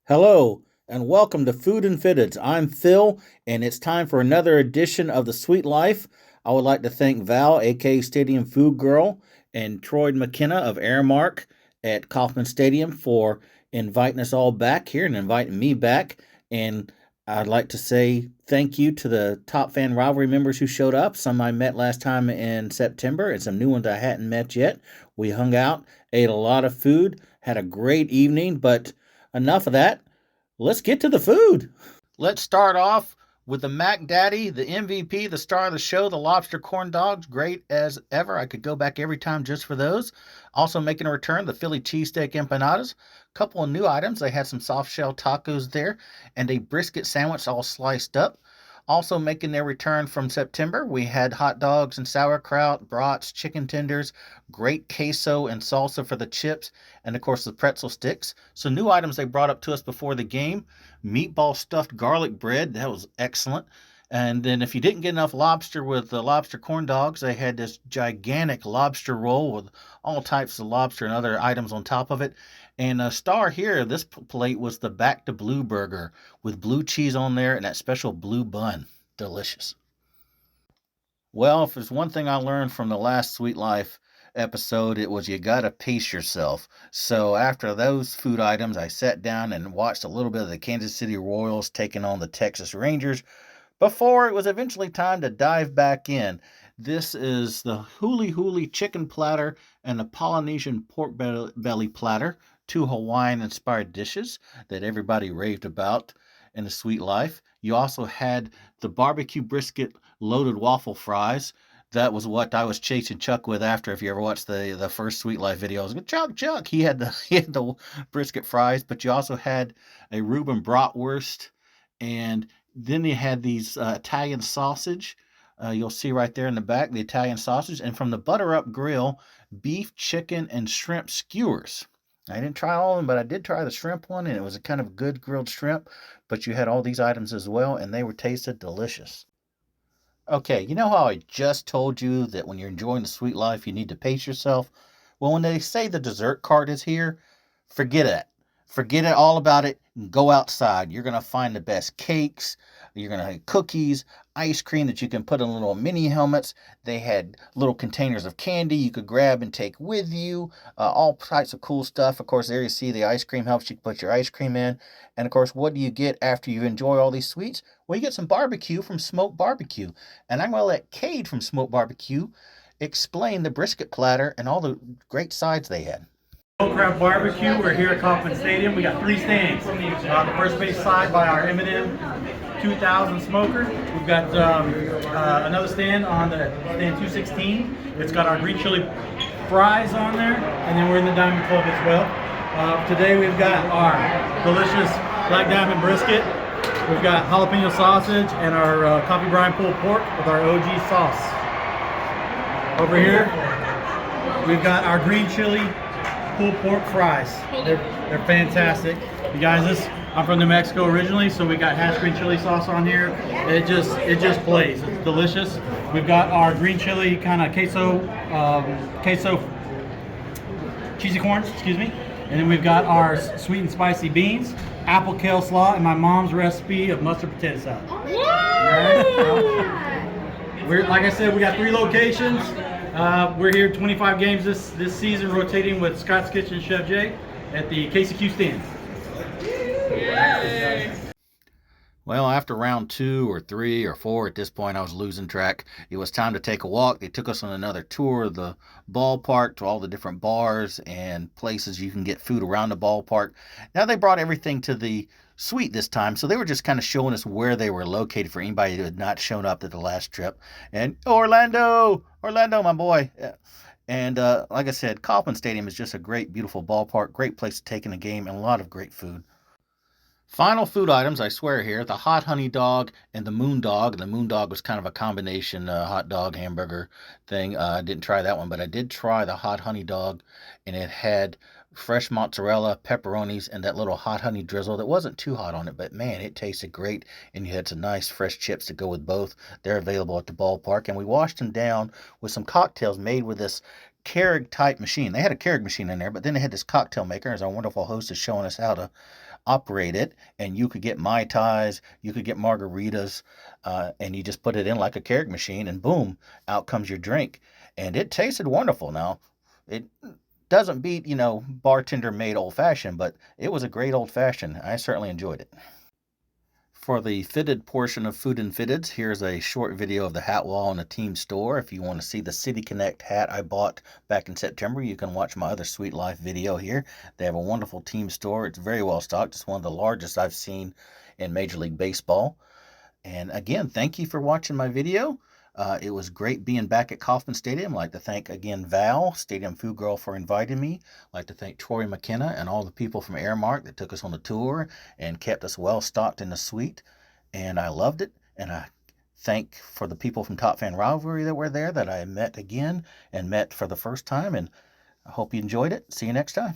Hello, and welcome to Food and Fitteds. I'm Phil, and it's time for another edition of The Sweet Life. I would like to thank Val, aka Stadium Food Girl, and Troy McKenna of Airmark at Kauffman Stadium for inviting us all back here and inviting me back. And I'd like to say thank you to the Top Fan Rivalry members who showed up. Some I met last time in September, and some new ones I hadn't met yet. We hung out, ate a lot of food, had a great evening, but enough of that. Let's get to the food. Let's start off with the Mac Daddy, the MVP, the star of the show, the lobster corn dogs, great as ever. I could go back every time just for those. Also making a return, the Philly cheesesteak empanadas. A couple of new items. They had some soft shell tacos there and a brisket sandwich all sliced up. Also making their return from September, we had hot dogs and sauerkraut, brats, chicken tenders, great queso and salsa for the chips, and of course the pretzel sticks. So new items they brought up to us before the game. Meatball stuffed garlic bread, that was excellent. And then if you didn't get enough lobster with the lobster corn dogs, they had this gigantic lobster roll with all types of lobster and other items on top of it. And a star here, this plate was the Back to Blue burger with blue cheese on there and that special blue bun. Delicious. Well, if there's one thing I learned from the last Sweet Life episode, it was you gotta pace yourself. So after those food items, I sat down and watched a little bit of the Kansas City Royals taking on the Texas Rangers before it was eventually time to dive back in. This is the Huli Huli chicken platter and the Polynesian pork belly platter, two Hawaiian inspired dishes that everybody raved about in the Sweet Life. You also had the barbecue brisket loaded waffle fries. That was what I was chasing Chuck with after. If you ever watched the first Sweet Life video, I was like, Chuck. He had the brisket fries, but you also had a Reuben bratwurst, and then you had these Italian sausage. You'll see right there in the back the Italian sausage, and from the Butter Up Grill, beef, chicken, and shrimp skewers. I didn't try all of them, but I did try the shrimp one, and it was a kind of good grilled shrimp. But you had all these items as well, and they were tasted delicious. Okay, you know how I just told you that when you're enjoying the Sweet Life, you need to pace yourself? Well, when they say the dessert cart is here, forget it. Forget it all about it and go outside. You're going to find the best cakes. You're going to have cookies, ice cream that you can put in little mini helmets. They had little containers of candy you could grab and take with you. All types of cool stuff. Of course, there you see the ice cream helps you put your ice cream in. And of course, what do you get after you enjoy all these sweets? Well, you get some barbecue from Smoke Barbecue. And I'm going to let Cade from Smoke Barbecue explain the brisket platter and all the great sides they had. Smoke Crab Barbecue. We're here at Kauffman Stadium. We got three stands. The first base side by our M&M 2000 smoker. We've got another stand on the stand 216. It's got our green chili fries on there, and then we're in the Diamond Club as well. Today we've got our delicious Black Diamond brisket. We've got jalapeno sausage and our coffee brine pulled pork with our OG sauce. Over here, we've got our green chili pulled pork fries. They're fantastic. You guys, I'm from New Mexico originally, so we got hash green chili sauce on here. It just plays. It's delicious. We've got our green chili kind of queso cheesy corns, excuse me. And then we've got our sweet and spicy beans, apple kale slaw, and my mom's recipe of mustard potato salad. We're, like I said, we got three locations. We're here 25 games this season, rotating with Scott's Kitchen Chef Jay at the KCQ stand. Well, after round 2 or 3 or 4, at this point I was losing track. It was time to take a walk. They took us on another tour of the ballpark to all the different bars and places you can get food around the ballpark. Now they brought everything to the suite this time, so they were just kind of showing us where they were located for anybody who had not shown up at the last trip. And Orlando, my boy. And like I said, Kauffman Stadium is just a great, beautiful ballpark, great place to take in a game, and a lot of great food. Final food items, I swear here, the hot honey dog and the moon dog. The moon dog was kind of a combination hot dog hamburger thing. I didn't try that one, but I did try the hot honey dog, and it had fresh mozzarella, pepperonis, and that little hot honey drizzle that wasn't too hot on it, but man, it tasted great, and you had some nice fresh chips to go with both. They're available at the ballpark, and we washed them down with some cocktails made with this Keurig type machine. They had a Keurig machine in there, but then they had this cocktail maker, as our wonderful host is showing us how to operate it, and you could get Mai Tais, you could get margaritas, and you just put it in like a Keurig machine, and boom, out comes your drink. And it tasted wonderful. Now, it doesn't beat, bartender made old fashioned, but it was a great old fashioned. I certainly enjoyed it. For the fitted portion of Food and Fitteds, here's a short video of the hat wall in the team store. If you want to see the City Connect hat I bought back in September, you can watch my other Sweet Life video here. They have a wonderful team store. It's very well stocked. It's one of the largest I've seen in Major League Baseball. And again, thank you for watching my video. It was great being back at Kauffman Stadium. I'd like to thank again Val, Stadium Food Girl, for inviting me. I'd like to thank Troy McKenna and all the people from Aramark that took us on the tour and kept us well stocked in the suite. And I loved it. And I thank for the people from Top Fan Rivalry that were there that I met again and met for the first time. And I hope you enjoyed it. See you next time.